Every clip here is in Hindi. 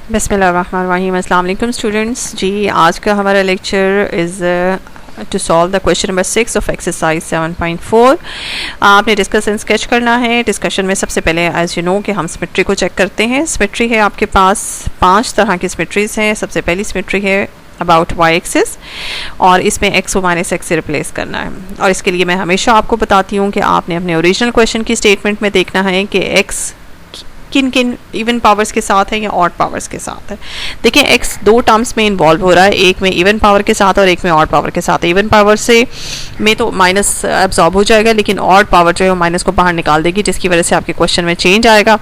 बिस्मिल्लाहिर्रहमानिर्रहीम। अस्सलाम वालेकुम स्टूडेंट्स। जी, आज का हमारा lecture is to solve the question number 6 of exercise 7.4। आपने डिस्कशन स्केच करना है। डिस्कशन में सबसे पहले एज यू नो कि हम सिमेट्री को चेक करते हैं। सिमेट्री है आपके पास 5 तरह की सिमेट्रीज हैं। सबसे पहली सिमेट्री है अबाउट वाई एक्सिस और इसमें एक्स को माइनस एक्स से रिप्लेस करना है। और इसके लिए मैं हमेशा आपको बताती हूँ कि आपने अपने ओरिजिनल क्वेश्चन की स्टेटमेंट में देखना है कि एक्स किन किन इवन पावर्स के साथ है या ऑड पावर्स के साथ है। देखिए, एक्स दो टर्म्स में इन्वॉल्व हो रहा है, एक में इवन पावर के साथ और एक में ऑड पावर के साथ है। इवन पावर से में तो माइनस एब्जॉर्ब हो जाएगा, लेकिन ऑड पावर जो है वो माइनस को बाहर निकाल देगी, जिसकी वजह से आपके क्वेश्चन में चेंज आएगा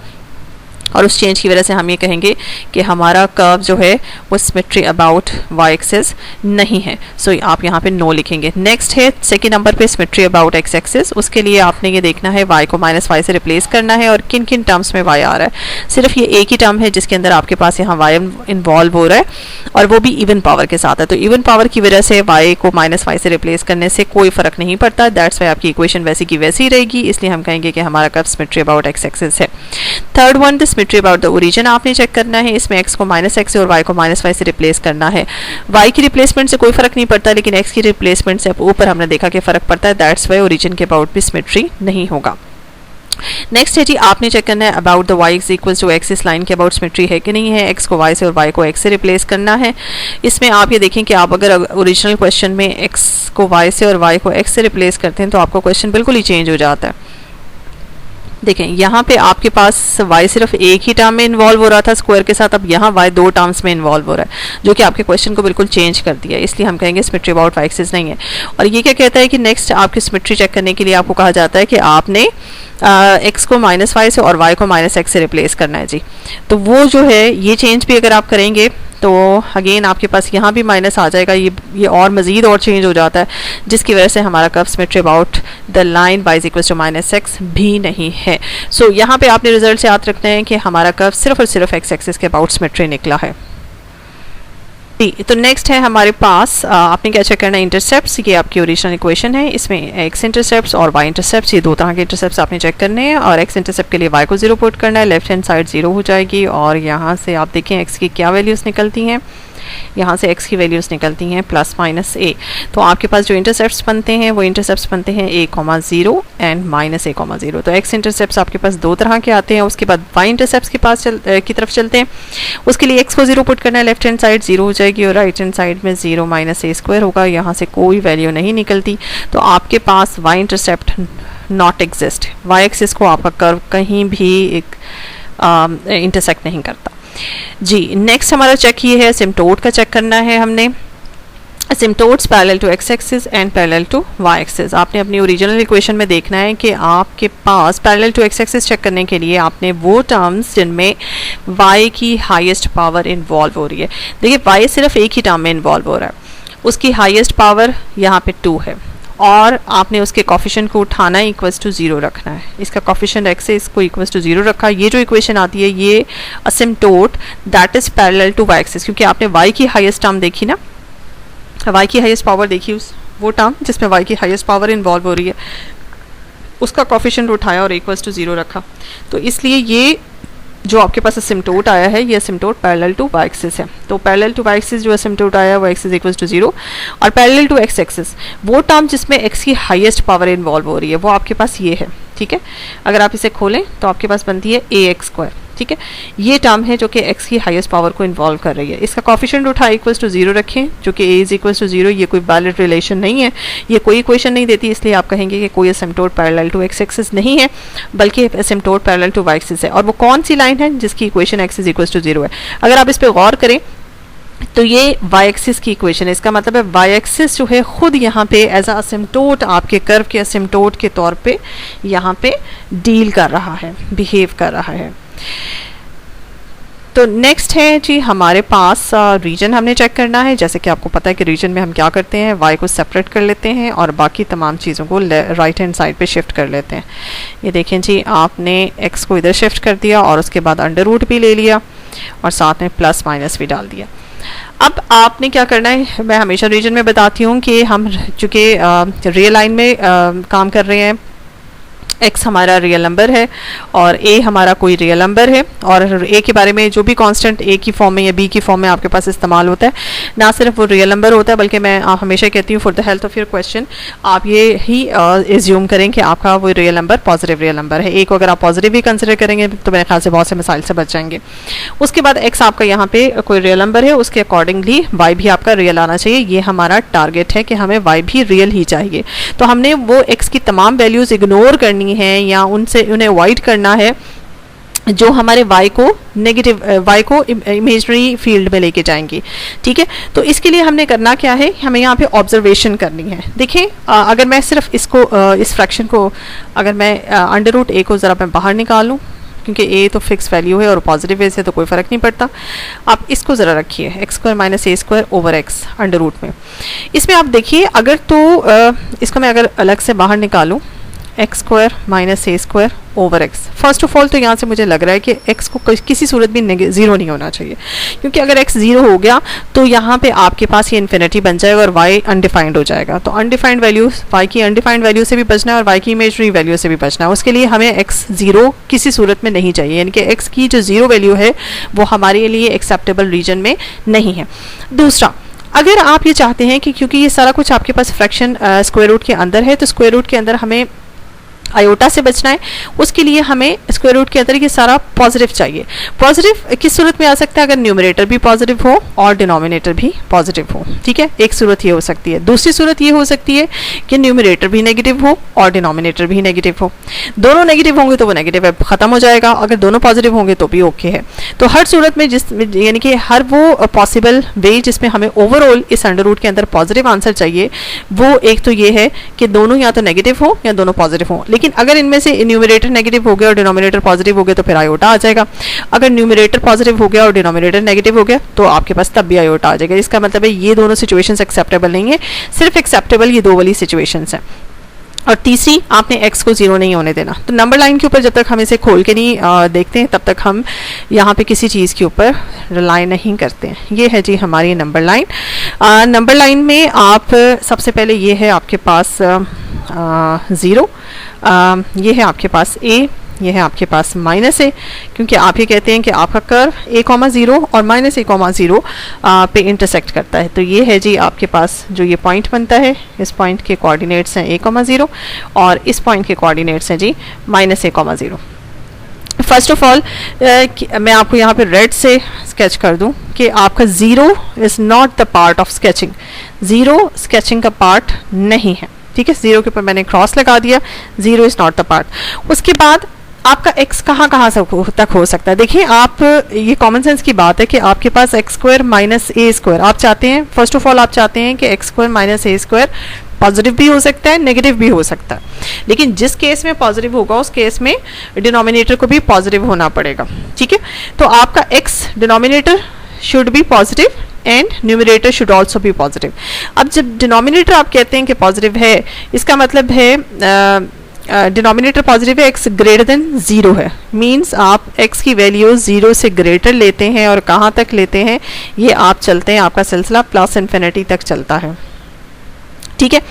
और उस चेंज की वजह से हम ये कहेंगे कि हमारा कर्व जो है वो सिमेट्री अबाउट वाई एक्सिस नहीं है। सो आप यहाँ पे नो लिखेंगे। नेक्स्ट है सेकंड नंबर पे सिमेट्री अबाउट एक्स एक्सिस। उसके लिए आपने ये देखना है वाई को माइनस वाई से रिप्लेस करना है और किन किन टर्म्स में वाई आ रहा है। सिर्फ ये एक ही टर्म है जिसके अंदर आपके पास यहाँ वाई इन्वॉल्व हो रहा है और वो भी इवन पावर के साथ है। तो इवन पावर की वजह से वाई को माइनस वाई से रिप्लेस करने से कोई फर्क नहीं पड़ता। दैट्स वाई आपकी इक्वेशन वैसी की वैसी रहेगी, इसलिए हम कहेंगे कि हमारा curve symmetry about x axis है। Third one, the symmetry about the origin आपने चेक करना है। इसमें x को माइनस एक्स और y को माइनस वाई से रिप्लेस करना है। y की रिप्लेसमेंट से कोई फर्क नहीं पड़ता, लेकिन x की रिप्लेसमेंट से ऊपर हमने देखा कि फर्क पड़ता है। दैट्स वाई ओरिजिन के अबाउट भी सिमेट्री नहीं होगा। नेक्स्ट है जी, आपने चेक करना है about the y is equal to x, इस लाइन के अबाउट सिमेट्री है कि नहीं है। x को y से और y को x से रिप्लेस करना है। इसमें आप ये देखें कि आप अगर ओरिजिनल क्वेश्चन में x को y से और y को x से रिप्लेस करते हैं तो आपका क्वेश्चन बिल्कुल ही चेंज हो जाता है। देखें, यहाँ पे आपके पास y सिर्फ एक ही टर्म में इन्वॉल्व हो रहा था स्क्वायर के साथ, अब यहाँ y दो टर्म्स में इन्वॉल्व हो रहा है, जो कि आपके क्वेश्चन को बिल्कुल चेंज कर दिया। इसलिए हम कहेंगे सिमेट्री अबाउट वाई एक्सिस नहीं है। और ये क्या कहता है कि नेक्स्ट आपकी सिमेट्री चेक करने के लिए आपको कहा जाता है कि आपने x को माइनस वाई से और y को माइनस एक्स से रिप्लेस करना है जी। तो वो जो है ये चेंज भी अगर आप करेंगे तो अगेन आपके पास यहाँ भी माइनस आ जाएगा, ये और मज़ीद और चेंज हो जाता है, जिसकी वजह से हमारा curve symmetry about the line y is equal to minus x भी नहीं है। सो यहाँ पे आपने रिजल्ट से याद रखना है कि हमारा कर्व सिर्फ और सिर्फ एक्स एक्सिस के अबाउट सिमेट्री निकला है। तो नेक्स्ट है हमारे पास आपने क्या चेक करना है, इंटरसेप्ट्स। ये आपकी ओरिजिनल इक्वेशन है, इसमें एक्स इंटरसेप्ट्स और वाई इंटरसेप्ट्स, ये दो तरह के इंटरसेप्ट्स आपने चेक करने हैं। और एक्स इंटरसेप्ट के लिए वाई को 0 पुट करना है, लेफ्ट हैंड साइड 0 हो जाएगी और यहाँ से आप देखें एक्स की क्या वैल्यूज़ निकलती हैं। यहाँ से x की वैल्यूज़ निकलती हैं प्लस माइनस a। तो आपके पास जो इंटरसेप्ट्स बनते हैं वो इंटरसेप्ट्स बनते हैं a,0 एंड माइनस a,0। तो x इंटरसेप्ट्स आपके पास दो तरह के आते हैं। उसके बाद y इंटरसेप्ट्स के पास की तरफ चलते हैं। उसके लिए x को 0 पुट करना है, लेफ्ट हैंड साइड 0 हो जाएगी और राइट हैंड साइड में 0 माइनस a स्क्वायर होगा। यहाँ से कोई वैल्यू नहीं निकलती, तो आपके पास y intercept not exist. y axis को आपका कर्व कहीं भी एक इंटरसेक्ट नहीं करता जी। नेक्स्ट हमारा चेक ये है, असिम्प्टोट का चेक करना है हमने। Asymptotes parallel to x axis and parallel to y axis. आपने अपनी ओरिजिनल इक्वेशन में देखना है कि आपके पास parallel to x axis check करने के लिए आपने वो टर्म्स जिनमें y की हाईएस्ट पावर इन्वॉल्व हो रही है। देखिए, y सिर्फ एक ही टर्म में इन्वॉल्व हो रहा है, उसकी हाईएस्ट पावर यहाँ पे 2 है और आपने उसके कोफिशिएंट को उठाना इक्वल्स टू 0 रखना है। इसका कोफिशिएंट x है, इसको इक्वल्स टू 0 रखा। ये जो इक्वेशन आती है ये asymptote that is parallel to y axis, क्योंकि आपने y की हाईएस्ट टर्म देखी ना, y की हाईएस्ट पावर देखी, उस वो टर्म जिसमें y की हाईएस्ट पावर इन्वॉल्व हो रही है, उसका कोफिशिएंट उठाया और इक्वल्स टू 0 रखा। तो इसलिए ये जो आपके पास असिम्प्टोट आया है ये असिम्प्टोट पैरेलल टू वाई एक्सिस है। तो पैरेलल टू वाई एक्सिस जो असिम्प्टोट आया है वो x इज इक्वल टू 0 और पैरेलल टू एक्स एक्सिस वो टर्म जिसमें x की हाईएस्ट पावर इन्वॉल्व हो रही है वो आपके पास ये है। ठीक है, अगर आप इसे खोलें तो आपके पास बनती है ax स्क्वायर। ठीक है, ये टर्म है जो कि x की हाईएस्ट पावर को इन्वॉल्व कर रही है। इसका कोफिशिएंट उठाए इक्वल्स टू 0 रखें, जो कि a इज इक्वल्स टू 0। ये कोई वैलिड रिलेशन नहीं है, ये कोई इक्वेशन नहीं देती, इसलिए आप कहेंगे कि कोई asymptote parallel to x axis नहीं है, बल्कि asymptote parallel to y axis है। और वो कौन सी लाइन है जिसकी equation x is equals to 0 है। अगर आप इस पर गौर करें तो ये y एक्सिस की इक्वेशन है। इसका मतलब है y एक्सिस जो है खुद यहाँ पे एज अ असिम्प्टोट आपके कर्व के असिम्प्टोट के तौर पे यहाँ पे डील कर रहा है, बिहेव कर रहा है। तो नेक्स्ट है जी हमारे पास रीजन हमने चेक करना है। जैसे कि आपको पता है कि रीजन में हम क्या करते हैं, y को सेपरेट कर लेते हैं और बाकी तमाम चीज़ों को राइट हैंड साइड पे शिफ्ट कर लेते हैं। ये देखें जी, आपने x को इधर शिफ्ट कर दिया और उसके बाद अंडर रूट भी ले लिया और साथ में प्लस माइनस भी डाल दिया। अब आपने क्या करना है, मैं हमेशा रीजन में बताती हूँ कि हम चूँकि रियल लाइन में काम कर रहे हैं, x हमारा रियल नंबर है और a हमारा कोई रियल नंबर है, और a के बारे में जो भी कांस्टेंट a की फॉर्म में या b की फॉर्म में आपके पास इस्तेमाल होता है, ना सिर्फ वो रियल नंबर होता है बल्कि मैं हमेशा कहती हूँ for the health of your question आप ये ही एज्यूम करें कि आपका वो real number positive real number है। a को अगर आप पॉजिटिव भी कंसिडर करेंगे तो मेरे ख्याल से बहुत से मिसाइल से बच जाएंगे। उसके बाद x आपका यहाँ पे कोई रियल नंबर है, उसके अकॉर्डिंगली y भी आपका रियल आना चाहिए। ये हमारा टारगेट है कि हमें y भी रियल ही चाहिए। तो हमने वो x की तमाम वैल्यूज इग्नोर करनी है या उनसे उन्हें अवॉइड करना है जो हमारे y को नेगेटिव y को इमेजनरी फील्ड में लेके जाएंगी। ठीक है, तो इसके लिए हमने करना क्या है, हमें यहाँ पे ऑब्जर्वेशन करनी है। देखिए अगर मैं सिर्फ इसको इस फ्रैक्शन को अगर मैं अंडर रूट a को ज़रा मैं बाहर निकालूँ, क्योंकि a तो फिक्स वैल्यू है और पॉजिटिव वे से तो कोई फ़र्क नहीं पड़ता। आप इसको ज़रा रखिए x square minus a square over x under root में। इसमें आप देखिए अगर तो इसको मैं अगर अलग से बाहर निकालूँ x square minus a square over x, first of all तो यहाँ से मुझे लग रहा है कि x को किसी सूरत भी ज़ीरो नहीं होना चाहिए, क्योंकि अगर x ज़ीरो हो गया तो यहाँ पे आपके पास ये इन्फिनिटी बन जाएगा और y अनडिफाइंड हो जाएगा। तो अनडिफाइंड वैल्यू y की अनडिफाइंड वैल्यू से भी बचना है और y की इमेजनरी वैल्यू से भी बचना है। उसके लिए हमें x ज़ीरो किसी सूरत में नहीं चाहिए, यानी कि x की जो ज़ीरो वैल्यू है वो हमारे लिए एक्सेप्टेबल रीजन में नहीं है। दूसरा, अगर आप ये चाहते हैं कि क्योंकि ये सारा कुछ आपके पास फ्रैक्शन स्क्वायर रूट के अंदर है, तो स्क्वायर रूट के अंदर हमें आयोटा से बचना है, उसके लिए हमें स्क्वायर रूट के अंदर ये सारा पॉजिटिव चाहिए। पॉजिटिव किस सूरत में आ सकता है, अगर न्यूमरेटर भी पॉजिटिव हो और डिनोमिनेटर भी पॉजिटिव हो। ठीक है, एक सूरत ये हो सकती है। दूसरी सूरत ये हो सकती है कि न्यूमरेटर भी नेगेटिव हो और डिनोमिनेटर भी नेगेटिव हो। दोनों नेगेटिव होंगे तो वो नेगेटिव है, खत्म हो जाएगा। अगर दोनों पॉजिटिव होंगे तो भी ओके है। तो हर सूरत में जिस यानी कि हर वो पॉसिबल वे जिसमें हमें ओवरऑल इस अंडर रूट के अंदर पॉजिटिव आंसर चाहिए, वो एक तो ये है कि दोनों या तो नेगेटिव हो या दोनों पॉजिटिव हो। लेकिन अगर इनमें से न्यूमरेटर नेगेटिव हो गया और डिनोमिनेटर पॉजिटिव हो गया तो फिर आयोटा आ जाएगा। अगर न्यूमरेटर पॉजिटिव हो गया और डिनोमिनेटर नेगेटिव हो गया तो आपके पास तब भी आयोटा आ जाएगा। इसका मतलब है ये दोनों सिचुएशंस एक्सेप्टेबल नहीं है, सिर्फ एक्सेप्टेबल ये दो वाली सिचुएशंस हैं। और तीसरी, आपने x को ज़ीरो नहीं होने देना। तो नंबर लाइन के ऊपर जब तक हम इसे खोल के नहीं देखते हैं तब तक हम यहाँ पे किसी चीज़ के ऊपर रिलाई नहीं करते हैं। ये है जी हमारी नंबर लाइन। नंबर लाइन में आप सबसे पहले ये है आपके पास ज़ीरो, ये है आपके पास a, ये है आपके पास माइनस ए, क्योंकि आप ये कहते हैं कि आपका कर्व a कॉमा ज़ीरो और माइनस ए कॉमा ज़ीरो पे इंटरसेक्ट करता है। तो ये है जी आपके पास जो ये पॉइंट बनता है, इस पॉइंट के कोऑर्डिनेट्स हैं a कॉमा ज़ीरो और इस पॉइंट के कोऑर्डिनेट्स हैं जी minus a comma zero. First of all मैं आपको यहाँ पे रेड से स्केच कर दूँ कि आपका zero is not the part of sketching. Zero sketching का पार्ट नहीं है। ठीक है, ज़ीरो के ऊपर मैंने क्रॉस लगा दिया, zero is not the part. उसके बाद आपका x कहाँ तक हो सकता है। देखिए आप, ये कॉमन सेंस की बात है कि आपके पास x square minus a square, आप चाहते हैं फर्स्ट ऑफ ऑल आप चाहते हैं कि x square minus a square positive भी हो सकता है, नेगेटिव भी हो सकता है। लेकिन जिस केस में पॉजिटिव होगा उस केस में डिनोमिनेटर को भी पॉजिटिव होना पड़ेगा। ठीक है, तो आपका x denominator should be positive and numerator should also be positive. अब जब डिनोमिनेटर आप कहते हैं कि पॉजिटिव है, इसका मतलब है डिनोमिनेटर पॉजिटिव है, x ग्रेटर देन ज़ीरो है, मींस आप x की वैल्यू ज़ीरो से ग्रेटर लेते हैं और कहाँ तक लेते हैं, ये आप चलते हैं, आपका सिलसिला प्लस इन्फिनिटी तक चलता है। ठीक है,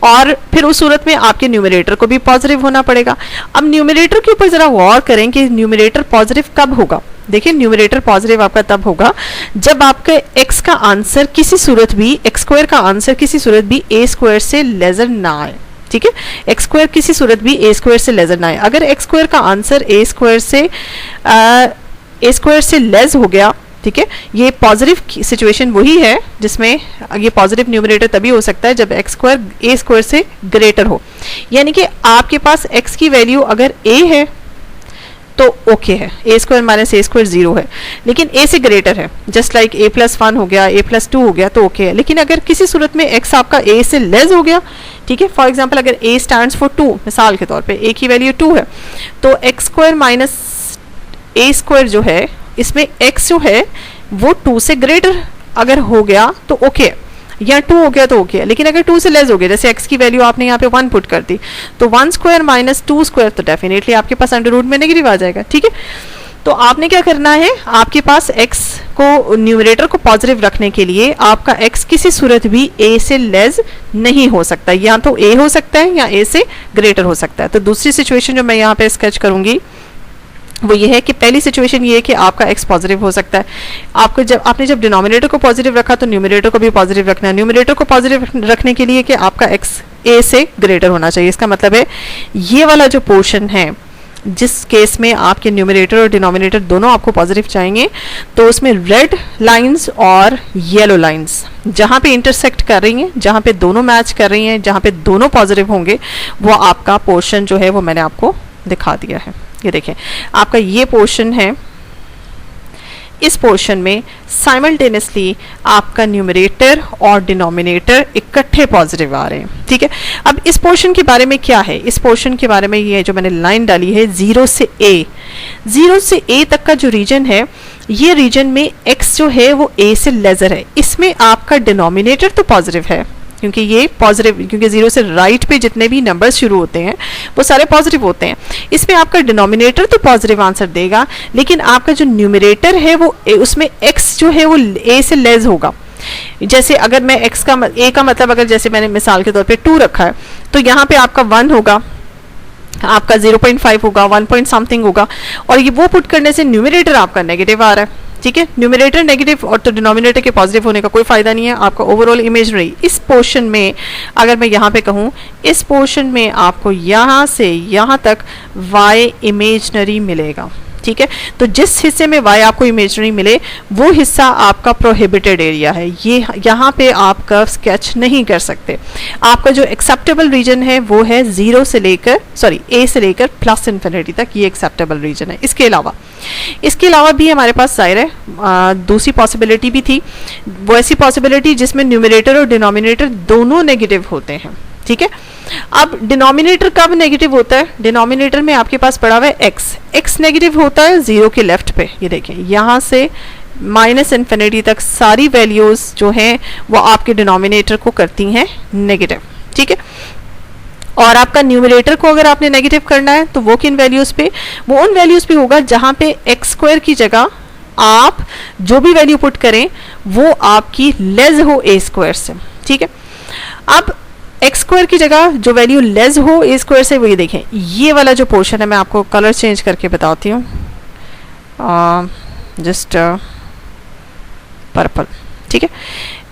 और फिर उस सूरत में आपके न्यूमरेटर को भी पॉजिटिव होना पड़ेगा। अब न्यूमरेटर के ऊपर ज़रा गौर करें कि न्यूमरेटर पॉजिटिव कब होगा। देखिए न्यूमरेटर पॉजिटिव आपका तब होगा जब आपके x का आंसर किसी सूरत भी, x स्क्वायर का आंसर किसी सूरत भी a स्क्वायर से लेजर ना आए। ठीक है, एक्स स्क्वायर किसी सूरत भी ए स्क्वायर से लेजर ना आए। अगर एक्स स्क्वायर का आंसर ए स्क्वायर से लेस हो गया, ठीक है, ये पॉजिटिव सिचुएशन वही है जिसमें ये पॉजिटिव न्यूमरेटर तभी हो सकता है जब एक्स स्क्वायर ए स्क्वायर से ग्रेटर हो। यानी कि आपके पास एक्स की वैल्यू अगर ए है तो ओके है, ए square minus a square zero है, लेकिन ए से ग्रेटर है, just like a plus one हो गया, ए प्लस टू हो गया तो ओके है। लेकिन अगर किसी सूरत में एक्स आपका ए से लेस हो गया, ठीक है, फॉर एग्जांपल अगर ए स्टैंड्स फॉर टू, मिसाल के तौर पे ए की वैल्यू टू है, तो x square minus a square जो है इसमें एक्स जो है वो टू से ग्रेटर अगर हो गया तो ओके है, या टू हो गया तो ओके है। लेकिन अगर टू से लेस हो गया, जैसे एक्स की वैल्यू आपने यहाँ पे वन पुट कर दी, तो one square minus two square तो डेफिनेटली आपके पास अंडर रूट में नेगेटिव आ जाएगा। ठीक है, तो आपने क्या करना है, आपके पास x को न्यूमरेटर को पॉजिटिव रखने के लिए आपका x किसी सूरत भी a से लेस नहीं हो सकता, या तो a हो सकता है या a से ग्रेटर हो सकता है। तो दूसरी सिचुएशन जो मैं यहाँ पे स्केच करूंगी वो ये है कि पहली सिचुएशन ये है कि आपका x पॉजिटिव हो सकता है। आपने जब डिनोमिनेटर को पॉजिटिव रखा तो न्यूमरेटर को भी पॉजिटिव रखना है। न्यूमरेटर को पॉजिटिव रखने के लिए कि आपका x a से ग्रेटर होना चाहिए। इसका मतलब है ये वाला जो पोर्शन है, जिस केस में आपके न्यूमरेटर और डिनोमिनेटर दोनों आपको पॉजिटिव चाहिए, तो उसमें रेड लाइंस और येलो लाइंस जहाँ पे इंटरसेक्ट कर रही हैं, जहाँ पे दोनों मैच कर रही हैं, जहाँ पे दोनों पॉजिटिव होंगे, वो आपका पोर्शन जो है वो मैंने आपको दिखा दिया है। ये देखें, आपका ये पोर्शन है, इस पोर्शन में साइमल्टेनियसली आपका न्यूमरेटर और डिनोमिनेटर इकट्ठे पॉजिटिव आ रहे हैं। ठीक है, अब इस पोर्शन के बारे में क्या है, इस पोर्शन के बारे में ये जो मैंने लाइन डाली है 0 से a तक का जो रीजन है, ये रीजन में x जो है वो a से लेजर है। इसमें आपका डिनोमिनेटर तो पॉजिटिव है, क्योंकि ये पॉजिटिव, क्योंकि 0 से राइट पे जितने भी नंबर्स शुरू होते हैं वो सारे पॉजिटिव होते हैं। इसमें आपका डिनोमिनेटर तो पॉजिटिव आंसर देगा, लेकिन आपका जो न्यूमरेटर है वो उसमें x जो है वो a से लेस होगा। जैसे अगर मैं x का a का मतलब, अगर जैसे मैंने मिसाल के तौर पे 2 रखा है, तो यहाँ पे आपका 1 होगा, आपका 0.5 होगा, 1 पॉइंट समथिंग होगा, और ये वो पुट करने से न्यूमरेटर आपका नेगेटिव आ रहा है। ठीक है, न्यूमरेटर नेगेटिव और तो डिनोमिनेटर के पॉजिटिव होने का कोई फायदा नहीं है, आपका ओवरऑल इमेजिनरी। इस पोर्शन में अगर मैं यहाँ पे कहूँ, इस पोर्शन में आपको यहाँ से यहाँ तक y इमेजिनरी मिलेगा। ठीक है, तो जिस हिस्से में y आपको इमेजिनरी मिले वो हिस्सा आपका प्रोहिबिटेड एरिया है, ये यहाँ पे आप कर्व स्केच नहीं कर सकते। आपका जो एक्सेप्टेबल रीजन है वो है a से लेकर प्लस इन्फिनिटी तक, ये एक्सेप्टेबल रीजन है। इसके अलावा भी हमारे पास जाहिर है दूसरी पॉसिबिलिटी भी थी, वो ऐसी पॉसिबिलिटी जिसमें न्यूमरेटर और डिनोमिनेटर दोनों नेगेटिव होते हैं। ठीक है, अब डिनोमिनेटर कब नेगेटिव होता है, डिनोमिनेटर में आपके पास पड़ा हुआ है x नेगेटिव होता है 0 के लेफ्ट पे। ये देखें, यहाँ से माइनस इन्फिनिटी तक सारी वैल्यूज जो हैं वो आपके डिनोमिनेटर को करती हैं नेगेटिव। ठीक है, और आपका न्यूमरेटर को अगर आपने नेगेटिव करना है तो वो किन वैल्यूज पे, वो उन वैल्यूज पे होगा जहाँ पे x स्क्वायर की जगह आप जो भी वैल्यू पुट करें वो आपकी लेस हो a स्क्वायर से। ठीक है, अब एक्स स्क्वायर की जगह जो वैल्यू लेस हो ए स्क्वायर से, वो ये देखें, ये वाला जो पोर्शन है, मैं आपको कलर चेंज करके बताती हूँ, जस्ट पर्पल। ठीक है,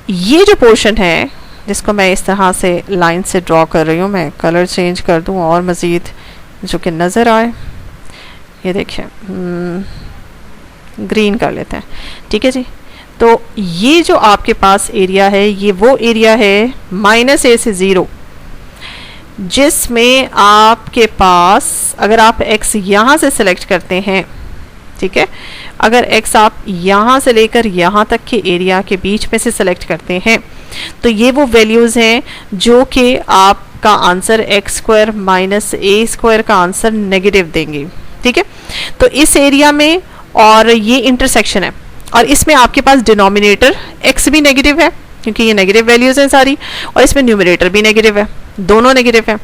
ये जो पोर्शन है जिसको मैं इस तरह से लाइन से ड्रॉ कर रही हूँ, मैं कलर चेंज कर दूँ और मज़ीद जो कि नज़र आए। ये देखें, ग्रीन कर लेते हैं। ठीक है जी, तो ये जो आपके पास एरिया है ये वो एरिया है -a से 0, जिसमें आपके पास अगर आप x यहाँ से सिलेक्ट करते हैं, ठीक है, अगर x आप यहाँ से लेकर यहाँ तक के एरिया के बीच में से सिलेक्ट करते हैं तो ये वो वैल्यूज़ हैं जो कि आपका answer x square minus a square का आंसर नेगेटिव देंगे। ठीक है, तो इस एरिया में, और ये इंटरसेक्शन है, और इसमें आपके पास डिनोमिनेटर x भी नेगेटिव है क्योंकि ये नेगेटिव वैल्यूज हैं सारी, और इसमें न्यूमरेटर भी नेगेटिव है, दोनों नेगेटिव हैं।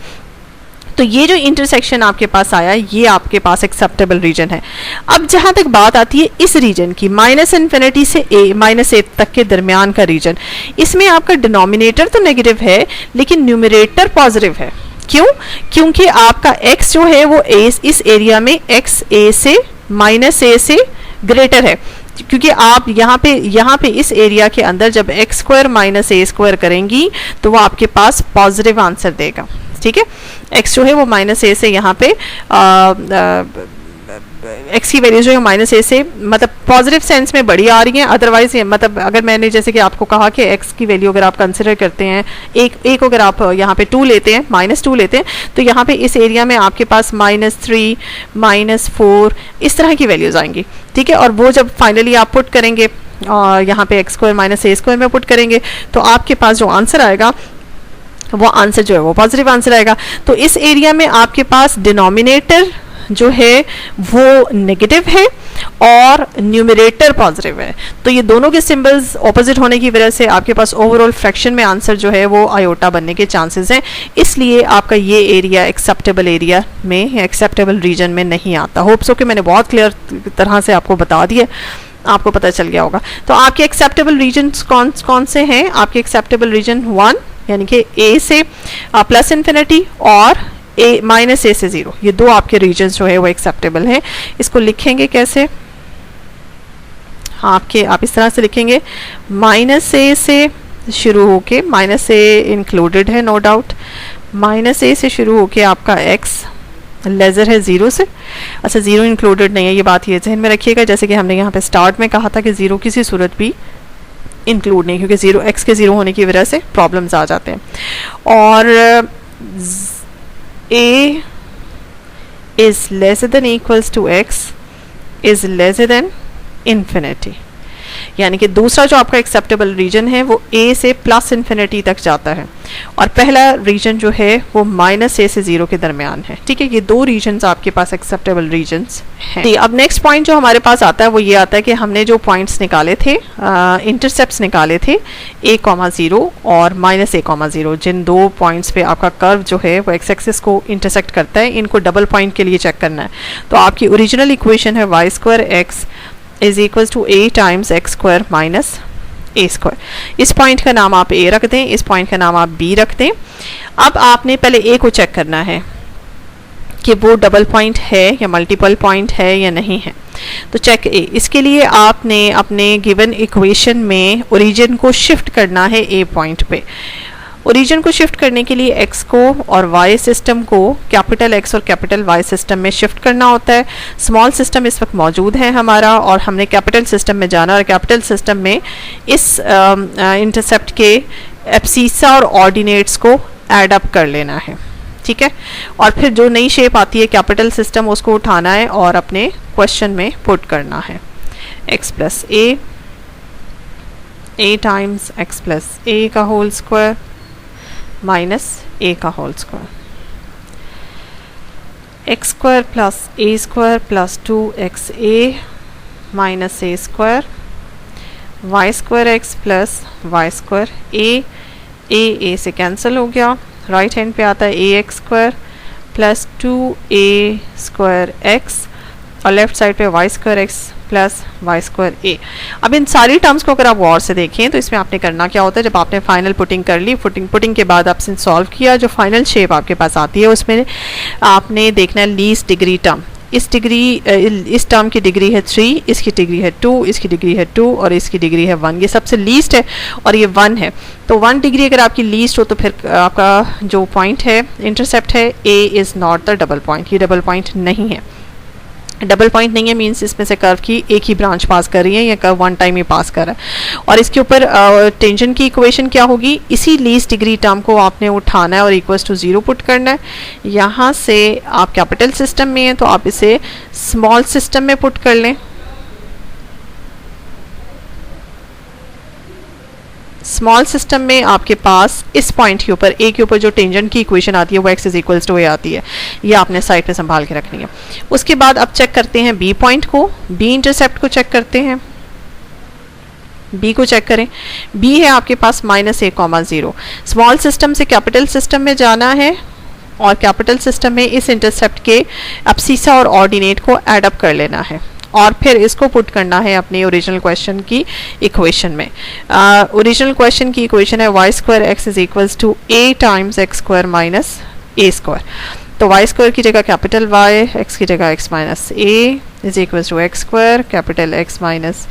तो ये जो इंटरसेक्शन आपके पास आया, ये आपके पास एक्सेप्टेबल रीजन है। अब जहां तक बात आती है इस रीजन की, -इन्फिनिटी से -a तक के दरमियान का रीजन, इसमें आपका डिनोमिनेटर तो नेगेटिव है लेकिन न्यूमरेटर पॉजिटिव है। क्यों? क्योंकि आपका x जो है वो इस एरिया में x a से -a से ग्रेटर है, क्योंकि आप यहाँ पे इस एरिया के अंदर जब x square minus a square करेंगी तो वो आपके पास पॉजिटिव आंसर देगा। ठीक है, x जो है वो -a से यहाँ पे x की वैल्यू जो है -a से मतलब पॉजिटिव सेंस में बड़ी आ रही है। अदरवाइज मतलब अगर मैंने जैसे कि आपको कहा कि x की वैल्यू अगर आप कंसिडर करते हैं, एक अगर आप यहाँ पे 2 लेते हैं, -2 लेते हैं, तो यहाँ पे इस एरिया में आपके पास -3 -4 इस तरह की वैल्यूज आएंगी। ठीक है, और वो जब फाइनली आप पुट करेंगे और यहाँ पे x square minus a square में पुट करेंगे तो आपके पास जो आंसर आएगा वो आंसर जो है वो पॉजिटिव आंसर आएगा। तो इस एरिया में आपके पास डिनोमिनेटर जो है वो नेगेटिव है और न्यूमरेटर पॉजिटिव है, तो ये दोनों के सिंबल्स ऑपोजिट होने की वजह से आपके पास ओवरऑल फ्रैक्शन में आंसर जो है वो आयोटा बनने के चांसेस हैं, इसलिए आपका ये एरिया एक्सेप्टेबल एरिया में या एक्सेप्टेबल रीजन में नहीं आता। होप सो कि मैंने बहुत क्लियर तरह से आपको बता दिया, आपको पता चल गया होगा। तो आपके एक्सेप्टेबल रीजन कौन कौन से हैं? आपके एक्सेप्टेबल रीजन 1 यानी कि ए से प्लस इन्फिनिटी और ए माइनस ए से 0, ये दो आपके रीजन्स जो है वो एक्सेप्टेबल हैं। इसको लिखेंगे कैसे? आप इस तरह से लिखेंगे, माइनस ए से शुरू होके, माइनस ए इंक्लूडेड है नो डाउट, माइनस ए से शुरू होके आपका एक्स लेजर है 0 से। अच्छा, 0 इंक्लूडेड नहीं है, ये बात ये ध्यान में रखिएगा, जैसे कि हमने यहाँ पे स्टार्ट में कहा था कि 0 किसी सूरत भी इंक्लूड नहीं, क्योंकि 0 एक्स के 0 होने की वजह से प्रॉब्लम्स आ जाते हैं। और a is lesser than equals to x is lesser than infinity, यानी कि दूसरा जो आपका एक्सेप्टेबल रीजन है वो a से प्लस इन्फिनिटी तक जाता है और पहला रीजन जो है वो माइनस a से 0 के दरमियान है। ठीक है, ये दो रीजन्स आपके पास एक्सेप्टेबल रीजन्स हैं। अब नेक्स्ट पॉइंट जो हमारे पास आता है वो ये आता है कि हमने जो पॉइंट्स निकाले थे, इंटरसेप्ट्स निकाले थे a,0 और -a,0, जिन दो पॉइंट्स पे आपका कर्व जो है वो एक्स एक्सिस को इंटरसेक्ट करता है, इनको डबल पॉइंट के लिए चेक करना है। तो आपकी ओरिजिनल इक्वेशन है y²x is equal to a times x² minus a²। इस पॉइंट का नाम आप a रख दें, इस पॉइंट का नाम आप b रख दें। अब आपने पहले a को चेक करना है कि वो डबल पॉइंट है या मल्टीपल पॉइंट है या नहीं है। तो चेक a, इसके लिए आपने अपने गिवन इक्वेशन में ओरिजिन को शिफ्ट करना है a पॉइंट पे। ओरिजिन को शिफ्ट करने के लिए x को और y सिस्टम को कैपिटल X और कैपिटल Y सिस्टम में शिफ्ट करना होता है। स्मॉल सिस्टम इस वक्त मौजूद है हमारा और हमने कैपिटल सिस्टम में जाना और कैपिटल सिस्टम में इस इंटरसेप्ट के एब्सीसा और ऑर्डिनेट्स को ऐड अप कर लेना है। ठीक है, और फिर जो नई शेप आती है कैपिटल सिस्टम उसको उठाना है और अपने क्वेश्चन में पुट करना है। x plus a times x plus a का होल स्क्वायर माइनस a का whole square, x² plus a² plus 2xa minus a² y²x plus y² a से कैंसिल हो गया, राइट हैंड पे आता है ax² प्लस 2a²x और लेफ्ट साइड पे y²x प्लस y²a। अब इन सारी टर्म्स को अगर आप गौर से देखें तो इसमें आपने करना क्या होता है, जब आपने फाइनल पुटिंग कर ली, पुटिंग के बाद आपने सॉल्व किया, जो फाइनल शेप आपके पास आती है उसमें आपने देखना है लीस्ट डिग्री टर्म। इस टर्म की डिग्री है 3, इसकी डिग्री है 2, इसकी डिग्री है 2 और इसकी डिग्री है 1। ये सबसे लीस्ट है और ये 1 है। तो 1 डिग्री अगर आपकी लीस्ट हो तो फिर आपका जो पॉइंट है इंटरसेप्ट है a is not the double point, ये डबल पॉइंट नहीं है। डबल पॉइंट नहीं है मीन्स इसमें से कर्व की एक ही ब्रांच पास कर रही है या कर्व वन टाइम ही पास कर रहा है। और इसके ऊपर टेंशन की इक्वेशन क्या होगी, इसी लीस्ट डिग्री टर्म को आपने उठाना है और इक्वल्स टू 0 पुट करना है। यहाँ से आप कैपिटल सिस्टम में हैं तो आप इसे स्मॉल सिस्टम में पुट कर लें। स्मॉल सिस्टम में आपके पास इस पॉइंट के ऊपर a के ऊपर जो टेंजेंट की इक्वेशन आती है वो x is equals to a आती है, ये आपने साइड पे संभाल के रखनी है। उसके बाद अब चेक करते हैं b पॉइंट को, b इंटरसेप्ट को चेक करते हैं। b को चेक करें, b है आपके पास -a,0। स्मॉल सिस्टम से कैपिटल सिस्टम में जाना है और कैपिटल सिस्टम में इस इंटरसेप्ट के एब्सीसा और ऑर्डिनेट को ऐड अप कर लेना है और फिर इसको पुट करना है अपनी ओरिजिनल क्वेश्चन की इक्वेशन में। ओरिजिनल क्वेश्चन की इक्वेशन है y²x is equals to a times x² minus a²। तो y² की जगह कैपिटल Y, x की जगह x minus a is equals to x² capital x minus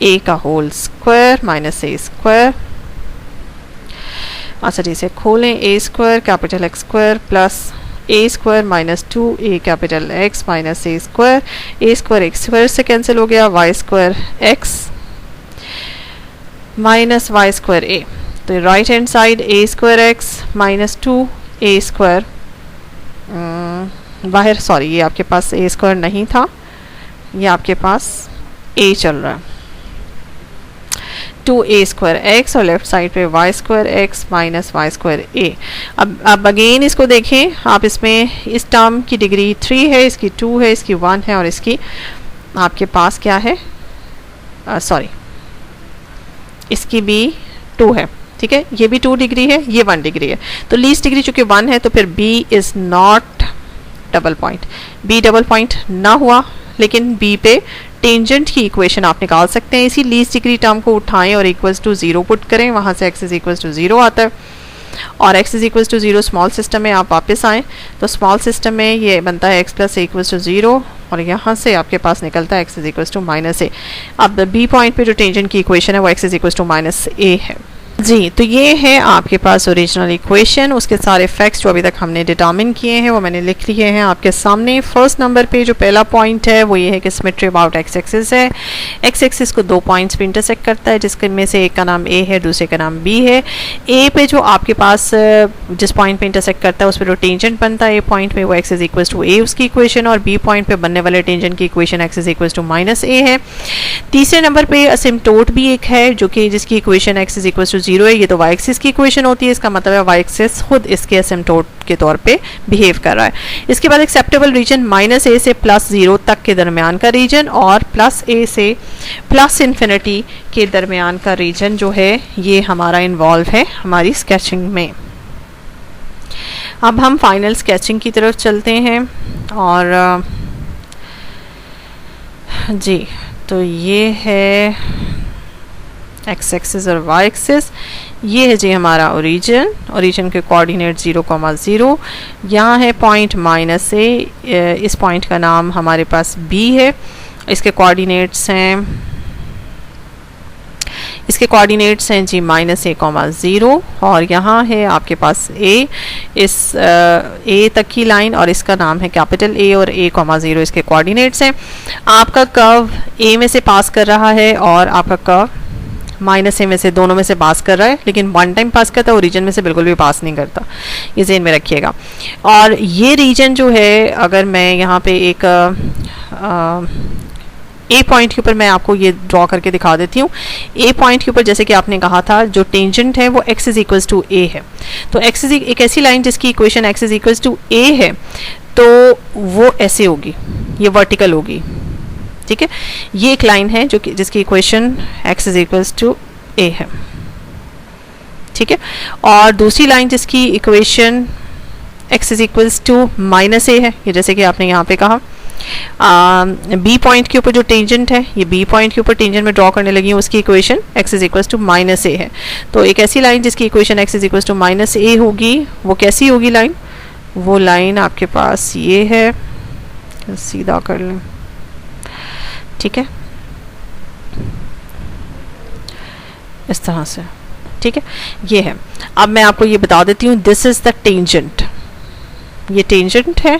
a का होल स्क्वायर माइनस a²। अच्छा जी, इसे खोलें, a² capital x² plus a² minus 2a capital x minus a² x² से कैंसिल हो गया, y² x माइनस y²a। तो right hand side a² x minus 2a², बाहर सॉरी ये आपके पास a² नहीं था, ये आपके पास a चल रहा है। 2a² x और लेफ्ट साइड पे y² x minus y² a। अब अगेन इसको देखें आप, इसमें इस टर्म की डिग्री 3 है, इसकी 2 है, इसकी 1 है और इसकी आपके पास क्या है, सॉरी इसकी भी 2 है, ठीक है, ये भी 2 डिग्री है, ये 1 डिग्री है। तो लीस्ट डिग्री चूंकि 1 है तो फिर b is not double point, b double point ना हुआ, लेकिन b पे टेंजेंट की इक्वेशन आप निकाल सकते हैं। इसी लीस्ट डिग्री टर्म को उठाएं और इक्वल्स टू 0 पुट करें, वहाँ से x इज इक्वल्स टू 0 आता है और x is equals to 0 small system में आप वापस आएँ तो स्मॉल सिस्टम में ये बनता है x plus a equals to 0 और यहाँ से आपके पास निकलता है x is equals to minus a. अब b पॉइंट पे जो टेंजेंट की इक्वेशन है वो x is equals to minus a है जी। तो ये है आपके पास ओरिजिनल इक्वेशन, उसके सारे फैक्ट्स जो अभी तक हमने डिटर्मिन किए हैं वो मैंने लिख लिए हैं आपके सामने। फर्स्ट नंबर पे जो पहला पॉइंट है वो ये है कि सिमेट्री अबाउट एक्स एक्सिस है। एक्स एक्सिस को 2 पॉइंट्स पे इंटरसेक्ट करता है, जिसके में से एक का नाम ए है, दूसरे का नाम बी है। ए पे जो आपके पास जिस पॉइंट पे इंटरसेक्ट करता है उस पर जो टेंजेंट बनता है ए पॉइंट पे वो एक्स इज इक्वल्स टू ए उसकी इक्वेशन, और बी पॉइंट पे बनने वाले टेंजेंट की equation x is equals to minus a है। तीसरे नंबर पे असिम्प्टोट भी एक है जो कि जिसकी equation x is equals to 0 है। ये तो वाई एक्सिस की इक्वेशन होती है, इसका मतलब है वाई एक्सिस खुद इसके असिम्प्टोट के तौर पे बिहेव कर रहा है। इसके बाद एक्सेप्टेबल रीजन माइनस ए से प्लस 0 तक के दरमियान का रीजन और प्लस ए से प्लस इन्फिनिटी के दरमियान का रीजन जो है ये हमारा इन्वॉल्व है हमारी स्केचिंग में। अब हम फाइनल स्केचिंग की तरफ चलते हैं और जी तो ये है एक्स एक्सिस और वाई एक्सिस, ये है जी हमारा ओरिजिन के कोऑर्डिनेट 0,0, यहाँ है पॉइंट माइनस ए, इस पॉइंट का नाम हमारे पास बी है, इसके कोऑर्डिनेट्स हैं जी -a,0 और यहाँ है आपके पास a, इस a तक की लाइन और इसका नाम है कैपिटल A और a,0 इसके कोऑर्डिनेट्स हैं। आपका कर्व a में से पास कर रहा है और आपका कर्व माइनस ए में से, दोनों में से पास कर रहा है, लेकिन वन टाइम पास करता है, ओरिजिन में से बिल्कुल भी पास नहीं करता, ये ज़हन में रखिएगा। और ये रीजन जो है, अगर मैं यहाँ पे एक ए पॉइंट के ऊपर मैं आपको ये ड्रॉ करके दिखा देती हूँ। ए पॉइंट के ऊपर जैसे कि आपने कहा था जो टेंजेंट है वो x is equals to a है, तो x इज एक ऐसी लाइन जिसकी equation x is equals to a है, तो वो ऐसे होगी, ये वर्टिकल होगी, ठीक है। ये एक लाइन है जो कि जिसकी equation x is equals to a है, ठीक है। और दूसरी लाइन जिसकी equation x is equals to minus a है, ये जैसे कि आपने यहाँ पे कहा। बी पॉइंट के ऊपर जो टेंजेंट है, ये बी पॉइंट के ऊपर टेंजेंट में ड्रॉ करने लगी हूँ, उसकी equation x is equals to minus a है। तो एक ऐसी लाइन जिसकी equation x is equals to minus a होगी, वो कैसी होगी लाइन? वो लाइन आपके पास ये है, सीधा कर लें, ठीक है, इस तरह से, ठीक है, ये है। अब मैं आपको ये बता देती हूँ, दिस इज द टेंजेंट, ये टेंजेंट है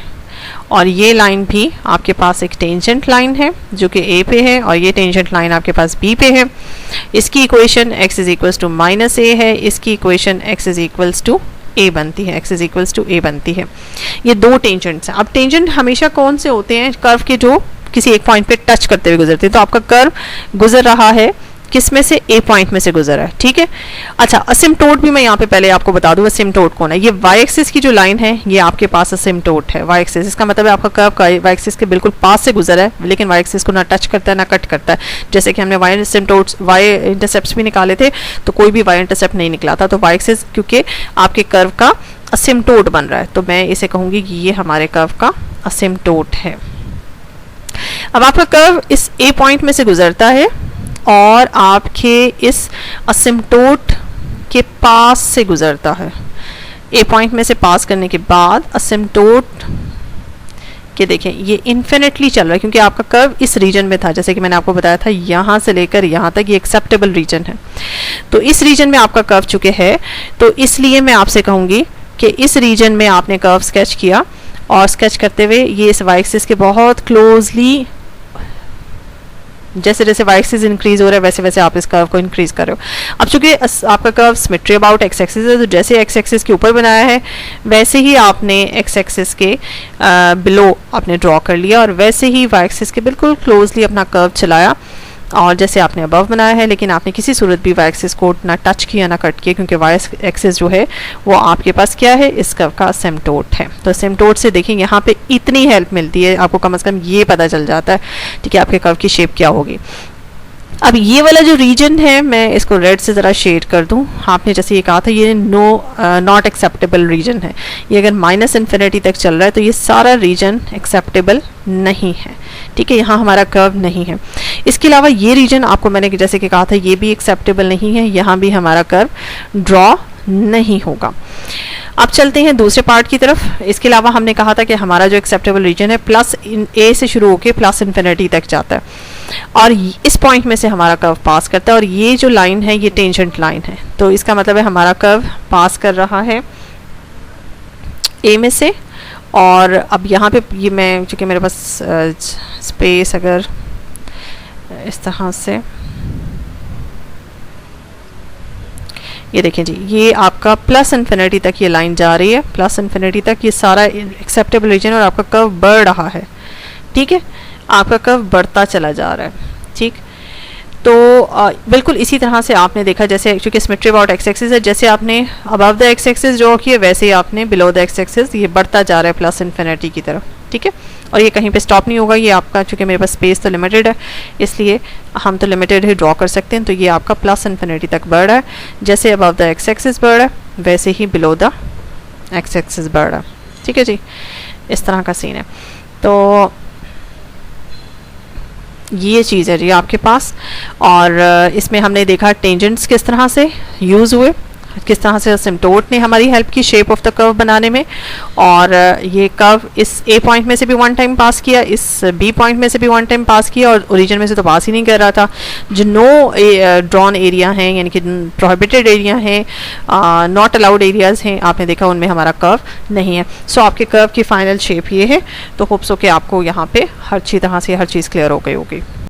और ये लाइन भी आपके पास एक टेंजेंट लाइन है जो कि ए पे है और ये टेंजेंट लाइन आपके पास बी पे है। इसकी equation x is equals to minus a है, इसकी equation x is equals to a बनती है, x is equals to a बनती है। ये दो टेंजेंट्स हैं। अब टेंजेंट हमेशा कौन से होते हैं? कर्व के जो किसी एक पॉइंट पे टच करते हुए गुजरते हैं। तो आपका कर्व गुजर रहा है किस में से? ए पॉइंट में से गुजरा है, ठीक है। अच्छा, असिम्प्टोट भी मैं यहाँ पे पहले आपको बता दूँ, असिम्प्टोट कौन है? ये वाई एक्सिस की जो लाइन है ये आपके पास असिम्प्टोट है। वाई एक्सिस, इसका मतलब है आपका कर्व का वाई एक्सिस के बिल्कुल पास से गुजरा है, लेकिन वाई एक्सिस को ना टच करता है ना कट करता है। जैसे कि हमने वाई असिम्प्टोट्स, वाई इंटरसेप्ट्स भी निकाले थे, तो कोई भी वाई इंटरसेप्ट नहीं निकला था। तो वाई एक्सिस क्योंकि आपके कर्व का असिम्प्टोट बन रहा है, तो मैं इसे कहूँगी कि ये हमारे कर्व का असिम्प्टोट है। अब आपका कर्व इस ए पॉइंट में से गुजरता है और आपके इस असिम्प्टोट के पास से गुजरता है। ए पॉइंट में से पास करने के बाद असिम्प्टोट के देखें ये इन्फिनिटली चल रहा है, क्योंकि आपका कर्व इस रीजन में था, जैसे कि मैंने आपको बताया था, यहाँ से लेकर यहाँ तक ये एक्सेप्टेबल रीजन है। तो इस रीजन में आपका कर्व चुके है, तो इसलिए मैं आपसे कहूँगी कि इस रीजन में आपने कर्व स्केच किया और स्केच करते हुए ये इस वाई एक्सिस के बहुत क्लोजली, जैसे जैसे वाई एक्सिस इंक्रीज हो रहा है वैसे वैसे आप इस कर्व को इंक्रीज कर रहे हो। अब चूंकि आपका curve symmetry about x axis है, तो जैसे एक्स एक्सिस के ऊपर बनाया है वैसे ही आपने एक्स एक्सिस के बिलो आपने ड्रॉ कर लिया और वैसे ही वाई एक्सिस के बिल्कुल क्लोजली अपना कर्व चलाया और जैसे आपने अबव बनाया है, लेकिन आपने किसी सूरत भी वाई एक्सिस को ना टच किया ना कट किया, क्योंकि वाई एक्सिस जो है वो आपके पास क्या है, इस कर्व का एसिम्पटोट है। तो एसिम्पटोट से देखिए यहाँ पे इतनी हेल्प मिलती है आपको, कम से कम ये पता चल जाता है ठीक है आपके कर्व की शेप क्या होगी। अब ये वाला जो रीजन है, मैं इसको रेड से ज़रा शेड कर दूं। आपने जैसे ये कहा था ये नॉट एक्सेप्टेबल रीजन है, ये अगर माइनस इन्फिनिटी तक चल रहा है तो ये सारा रीजन एक्सेप्टेबल नहीं है, ठीक है, यहाँ हमारा कर्व नहीं है। इसके अलावा ये रीजन आपको मैंने जैसे कि कहा था ये भी एक्सेप्टेबल नहीं है, यहाँ भी हमारा कर्व ड्रॉ नहीं होगा। अब चलते हैं दूसरे पार्ट की तरफ। इसके अलावा हमने कहा था कि हमारा जो एक्सेप्टेबल रीजन है प्लस ए से शुरू होकर प्लस इन्फिनिटी तक जाता है, और इस पॉइंट में से हमारा कर्व पास करता है, और ये जो लाइन है ये टेंजेंट लाइन है। तो इसका मतलब है हमारा कर्व पास कर रहा है ए में से, और अब यहाँ पे ये मैं चूँकि मेरे पास स्पेस अगर इस तरह से, ये देखें जी, ये आपका प्लस इन्फिनिटी तक ये लाइन जा रही है, प्लस इन्फिनिटी तक ये सारा एक्सेप्टेबल रीजन, और आपका कर्व बढ़ रहा है, ठीक है, आपका कर्व बढ़ता चला जा रहा है, ठीक। तो बिल्कुल इसी तरह से आपने देखा, जैसे चूँकि सिमेट्री अबाउट एक्स एक्सिस है, जैसे आपने above the x axis draw किया वैसे ही आपने बिलो द एक्स एक्सिस ये बढ़ता जा रहा है प्लस इन्फिनिटी की तरफ, ठीक है, और ये कहीं पे स्टॉप नहीं होगा। ये आपका चूँकि मेरे पास स्पेस तो लिमिटेड है, इसलिए हम तो लिमिटेड ही ड्रॉ कर सकते हैं। तो ये आपका प्लस इन्फिनिटी तक बढ़ रहा है, जैसे अबव द एक्स एक्सिस बढ़ रहा है वैसे ही बिलो द एक्स एक्सिस बढ़ रहा है, ठीक है जी, इस तरह का सीन है। तो ये चीज़ है जी आपके पास, और इसमें हमने देखा टेंजेंट्स किस तरह से यूज़ हुए, किस तरह से एसिम्पटोट ने हमारी हेल्प की शेप ऑफ द कर्व बनाने में, और ये कर्व इस ए पॉइंट में से भी वन टाइम पास किया, इस बी पॉइंट में से भी वन टाइम पास किया, और ओरिजिन में से तो पास ही नहीं कर रहा था। जो नो ड्रॉन एरिया हैं यानी कि प्रोहिबिटेड एरिया हैं, नॉट अलाउड एरियाज़ हैं, आपने देखा उनमें हमारा कर्व नहीं है। सो आपके कर्व की फाइनल शेप ये है। तो होप्स हो कि आपको यहाँ पे हर तरह से हर चीज़ क्लियर हो गई होगी।